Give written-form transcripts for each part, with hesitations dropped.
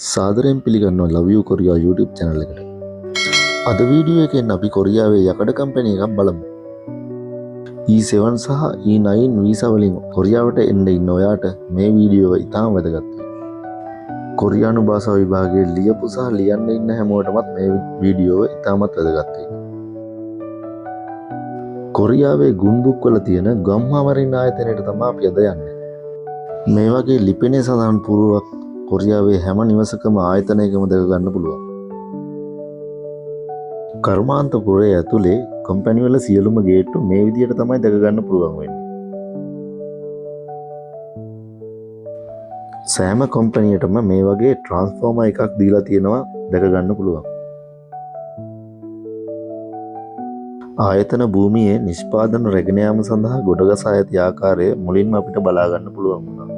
සාදරයෙන් පිළිගන්නවා Love You Korea YouTube channel එකට. අද වීඩියෝ එකෙන් අපි කොරියාවේ යකඩ කම්පැනි එකක් බලමු. E7 සහ E9 වීසා වලින් කොරියාවට එන්න ඉන්න ඔයාට මේ වීඩියෝ එක ඉතාම වැදගත්. කොරියානු භාෂා විභාගයේ ලියපු සහ ලියන්න ඉන්න හැමෝටමත් මේ වීඩියෝ එක ඉතාමත් වැදගත් වෙයි. කොරියාවේ ගුන්බුක් වල තියෙන ගම්මාමරින් ආයතනයට තමයි අපි අද යන්නේ. මේ වගේ ලිපිනේ සඳහන් පුරුවක් කොරියාවේ හැම නිවසකම ආයතනයකම දැක ගන්න පුළුවන්. කර්මාන්තපුරය ඇතුලේ කම්පැනි වල සියලුම ගේට්ටු මේ විදිහට තමයි දැක ගන්න පුළුවන් වෙන්නේ. සෑම කම්පැනියටම මේ වගේ ට්‍රාන්ස්ෆෝමර් එකක් දීලා තියෙනවා දැක ගන්න පුළුවන්. ආයතන භූමියේ නිෂ්පාදන රැගෙන යාම සඳහා ගොඩගසා ඇති ආකාරය මුලින්ම අපිට බලා ගන්න පුළුවන් වුණා.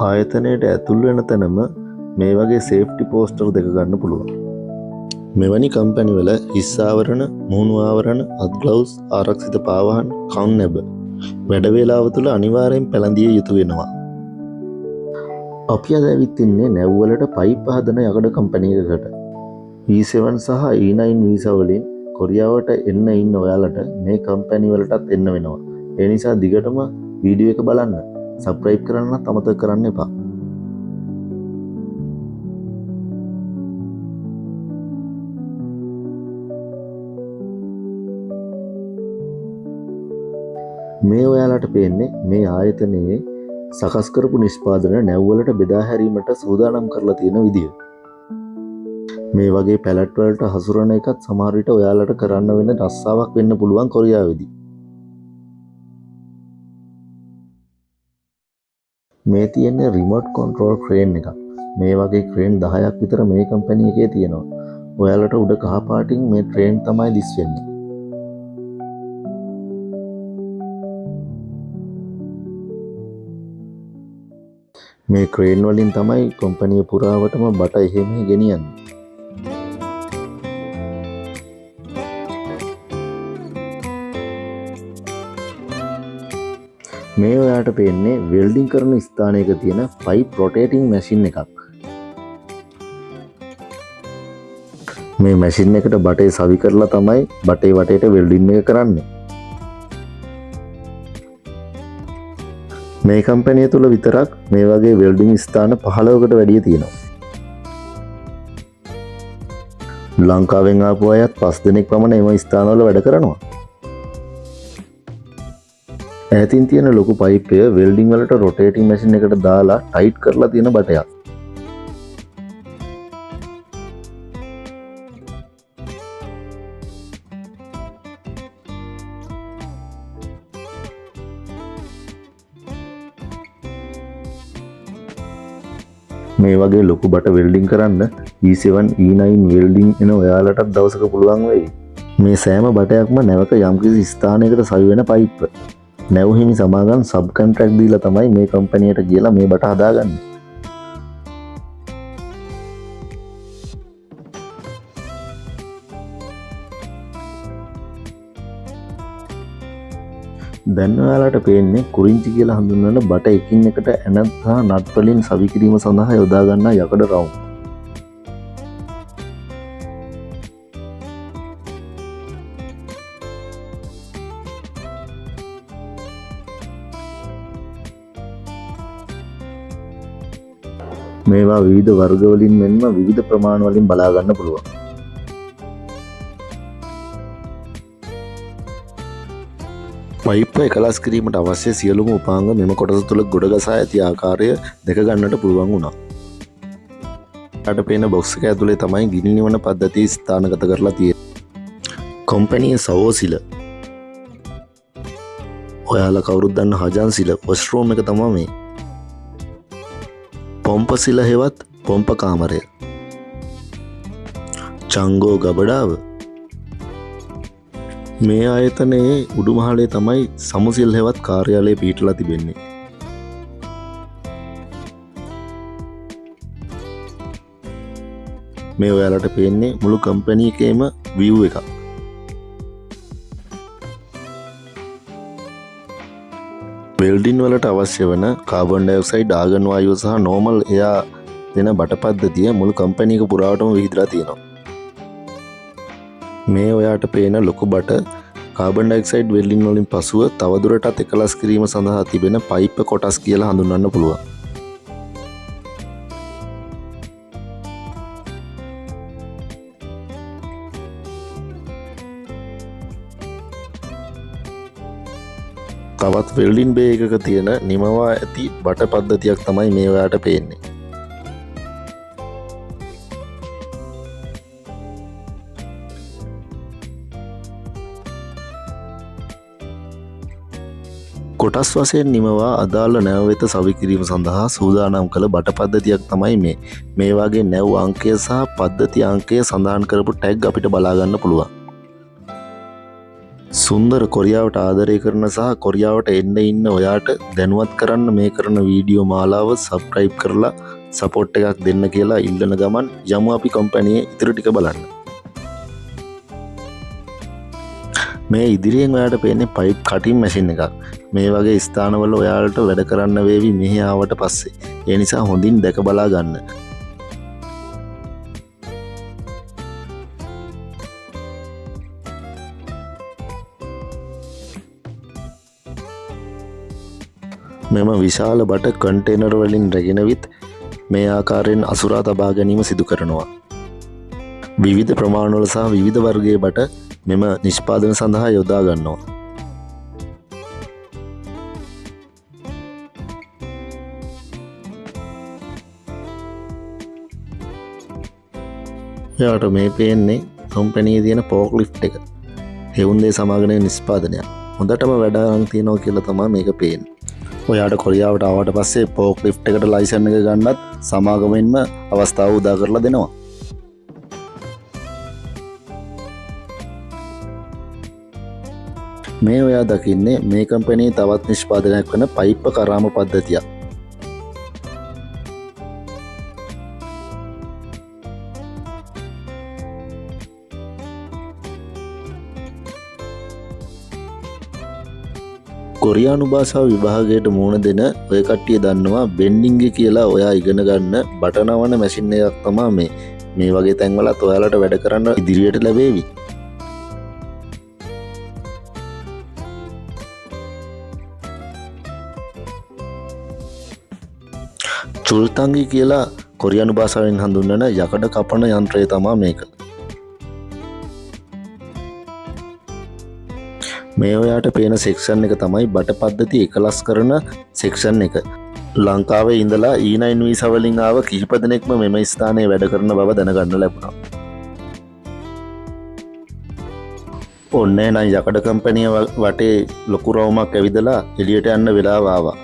ආයතනයට ඇතුල් වෙන තැනම මේ වගේ සේෆ්ටි පෝස්ටර් දෙක ගන්න පුළුවන්. මෙවැනි කම්පැනි වල හිස් ආවරණ, මූණු ආවරණ, අත් ග්ලව්ස්, ආරක්ෂිත පාවාහන, කවුන් නැබ වැඩ වේලාව තුල අනිවාර්යෙන් පැළඳිය යුතු වෙනවා. අපි අද ඇවිත් ඉන්නේ නැව්වලට පයිප් හදන යකඩ කම්පැනි එකකට. E7 සහ E9 වීසා වලින් කොරියාවට එන්න ඉන්න ඔයාලට මේ කම්පැනි වලටත් එන්න වෙනවා. ඒ නිසා දිගටම වීඩියෝ එක බලන්න. සබ්ස්ක්‍රයිබ් කරන්නත් අමතක කරන්න එපා. මේ ඔයාලට පේන්නේ මේ ආයතනයේ සකස් කරපු නිෂ්පාදන නැව්වලට බෙදා හැරීමට සූදානම් කරලා තියෙන විදිය. මේ වගේ පැලට් වලට හසුරන එකත් සමහර විට ඔයාලට කරන්න වෙන රස්සාවක් වෙන්න පුළුවන් කොරියාවේදී. මේ තියෙන්නේ රිමෝට් කන්ට්‍රෝල් ක්‍රේන් එකක්. මේ වගේ ක්‍රේන් 10ක් විතර මේ කම්පැනි එකේ තියෙනවා. ඔයාලට උඩ කහ පාටින් මේ ට්‍රේන් තමයි දිස් වෙන්නේ. මේ ක්‍රේන් වලින් තමයි කම්පැනි පුරාවටම බට එහෙම ගෙනියන්නේ. මේ ඔයාට පේන්නේ වෙල්ඩින් කරන ස්ථානයක තියෙන පයිප් රොටේටිං මැෂින් එකක්. මේ මැෂින් එකට බටේ සවි කරලා තමයි බටේ වටේට වෙල්ඩින් එක කරන්නේ. මේ කම්පැනිය තුල විතරක් මේ වගේ වෙල්ඩින් ස්ථාන 15කට වැඩිය තියෙනවා. ලංකාවෙන් ආපු අයත් 5 දෙනෙක් පමණ එම ස්ථානවල වැඩ කරනවා. ඈතින් තියෙන ලොකු පයිප්ය වෙල්ඩින් වලට රොටේටිං මැෂින් එකට දාලා ටයිට් කරලා තියෙන බටයක්. මේ වගේ ලොකු බට වෙල්ඩින් කරන්න E7 E9 වෙල්ඩින් එන ඔයාලටත් දවසක පුළුවන් වෙයි. මේ සෑම බටයක්ම නැවක යම්කිසි ස්ථානයකට සවි වෙන පයිප්. නැව්හිමි සමාගම් සබ් කොන්ට්‍රැක්ට් දීලා තමයි මේ කම්පැනියට ගිහලා මේ බට හදාගන්නේ. දැන් ඔයාලට පේන්නේ කුරින්චි කියලා හඳුන්වන බට එකින් එකට ඇනත් සහ නට් වලින් සවි කිරීම සඳහා යොදා ගන්නා යකඩ රවුම්. මේවා විවිධ වර්ග වලින් මෙන්ම විවිධ ප්‍රමාණ වලින් බලා ගන්න පුළුවන්. පයිප් එකලස් කිරීමට අවශ්‍ය සියලුම උපාංග මෙම කොටස තුල ගොඩගසා ඇති ආකාරය දැක ගන්නට පුළුවන් වුණා. අට පේන බොක්ස් එක ඇතුලේ තමයි ගිනි නිවන පද්ධතිය ස්ථානගත කරලා තියෙන්නේ. කම්පැනියේ සවෝසිල. ඔයාලා කවුරුත් දන්න හජන් සිල වොෂ්රූම් එක තමයි මේ. පොම්ප සිල හෙවත් පොම්ප කාමරය. චංගෝ ගබඩාව. මේ ආයතනයේ උඩුමහලේ තමයි සමුසිල් හෙවත් කාර්යාලය පිහිටලා තිබෙන්නේ. මේ ඔයාලට පේන්නේ මුළු කම්පැනි එකේම view එකක්. වෙල්ඩින් වලට අවශ්‍ය වන කාබන් ඩයොක්සයිඩ් ආගන් වායුව සහ නෝමල් එයා දෙන බට පද්ධතිය මුළු කම්පැනි එක පුරාවටම විහිදලා තියෙනවා. මේ ඔයාට පේන ලොකු බට කාබන් ඩයොක්සයිඩ් වෙල්ඩින් වලින් පසුව තවදුරටත් එකලස් කිරීම සඳහා තිබෙන පයිප් කොටස් කියලා හඳුන්වන්න පුළුවන්. තවත් වෙල්ඩින් බේ එකක තියෙන නිමවා ඇති බට පද්ධතියක් තමයි මේ ඔයාට පේන්නේ. කොටස් වශයෙන් නිමවා අදාළ නැව වෙත සවි කිරීම සඳහා සූදානම් කළ බට පද්ධතියක් තමයි මේ. මේ වගේ නැව් අංකය සහ පද්ධති අංකය සඳහන් කරපු ටැග් අපිට බලා ගන්න පුළුවන්. සුන්දර කොරියාවට ආදරය කරන සහ කොරියාවට එන්න ඉන්න ඔයාට දැනුවත් කරන්න මේ කරන වීඩියෝ මාලාව සබ්ස්ක්‍රයිබ් කරලා සපෝට් එකක් දෙන්න කියලා ඉල්ලන ගමන් යමු අපි කම්පැනියේ ඉතුරු ටික බලන්න. මේ ඉදිරියෙන් ඔයාට පේන්නේ පයිප් කටින් මැෂින් එකක්. මේ වගේ ස්ථානවල ඔයාලට වැඩ කරන්න වේවි මෙහි ආවට පස්සේ. ඒ නිසා හොඳින් දැක බලා ගන්න. මෙම විශාල බට කන්ටේනර් වලින් රැගෙන විත් මේ ආකාරයෙන් අසුරා තබා ගැනීම සිදු කරනවා. විවිධ ප්‍රමාණවල සහ විවිධ වර්ගයේ බට මෙම නිෂ්පාදන සඳහා යොදා ගන්නවා. එයාට මේ පේන්නේ කම්පැනියේ තියෙන ෆෝක් ලිෆ්ට් එක. හෙවුන්දේ සමාගමේ නිෂ්පාදනයක්. හොඳටම වැඩ අරන් තියෙනවා කියලා තමයි මේක පේන්නේ. ඔයාට කොරියාවට ආවට පස්සේ ෆෝක් ලිෆ්ට් එකට ලයිසන් එක ගන්නත් සමාගමෙන්ම අවස්ථාව උදා කරලා දෙනවා. මේ ඔයා දකින්නේ මේ කම්පැනි තවත් නිෂ්පාදනයක් වන පයිප් කරාම පද්ධතියක්. කොරියානු භාෂාව විභාගයට මුහුණ දෙන ඔය කට්ටිය දන්නවා බෙන්ඩිංග කියලා ඔයා ඉගෙන ගන්න බටනවන මැෂින් එකක් තමයි මේ වගේ තැන්වලත් ඔයාලට වැඩ කරන්න ඉදිරියට ලැබේවි. චුල්තංගි කියලා කොරියානු භාෂාවෙන් හඳුන්වන යකඩ කපන යන්ත්‍රය තමයි මේක. මේ ඔයාට පේන සෙක්ෂන් එක තමයි බට පද්ධති එකලස් කරන සෙක්ෂන් එක. ලංකාවේ ඉඳලා E9 වීසා වලින් ආව කිහිප දෙනෙක්ම මෙම ස්ථානයේ වැඩ කරන බව දැනගන්න ලැබුණා. ඔන්න නම් යකඩ කම්පැනිය වටේ ලොකු රවුමක් ඇවිදලා එළියට යන්න වෙලාව ආවා.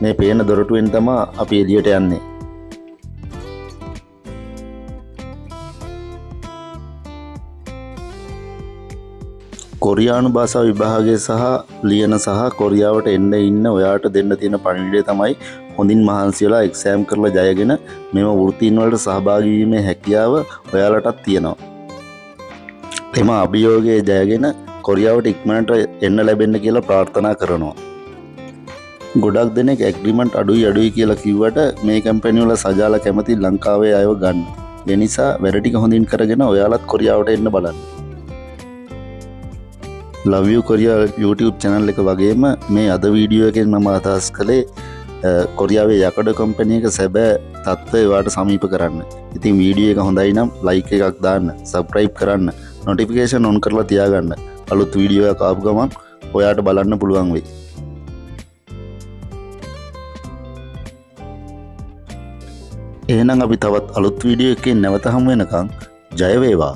මේ පේන දොරටුවෙන් තමයි අපි එළියට යන්නේ. කොරියානු භාෂා විභාගය සහ ලියන සහ කොරියාවට එන්න ඉන්න ඔයාට දෙන්න තියෙන පණිවිඩය තමයි හොඳින් මහන්සි වෙලා එක්සෑම් කරලා ජයගෙන මෙම වෘත්තීන් වලට සහභාගී වීමේ හැකියාව ඔයාලටත් තියෙනවා. එම අභියෝගයේ ජයගෙන කොරියාවට ඉක්මනට එන්න ලැබෙන්න කියලා ප්‍රාර්ථනා කරනවා. ගොඩක් දෙනෙක් ඇග්‍රීමන්ට් අඩුයි කියලා කිව්වට මේ කම්පැනි වල සජාල කැමති ලංකාවේ අයව ගන්න. ඒ නිසා වැඩ ටික හොඳින් කරගෙන ඔයාලත් කොරියාවට එන්න බලන්න. Love you Korea YouTube channel එක වගේම මේ අද වීඩියෝ එකෙන් මම අදහස් කළේ කොරියාවේ යකඩ කම්පැනි එක සැබෑ තත්ත්වය ඔයාලට සමීප කරන්න. ඉතින් වීඩියෝ එක හොඳයි නම් like එකක් දාන්න, subscribe කරන්න, notification on කරලා තියාගන්න. අලුත් වීඩියෝ එකක් ආපු ගමන් ඔයාට බලන්න පුළුවන් වෙයි. එහෙනම් අපි තවත් අලුත් වීඩියෝ එකකින් නැවත හමු වෙනකන් ජය වේවා.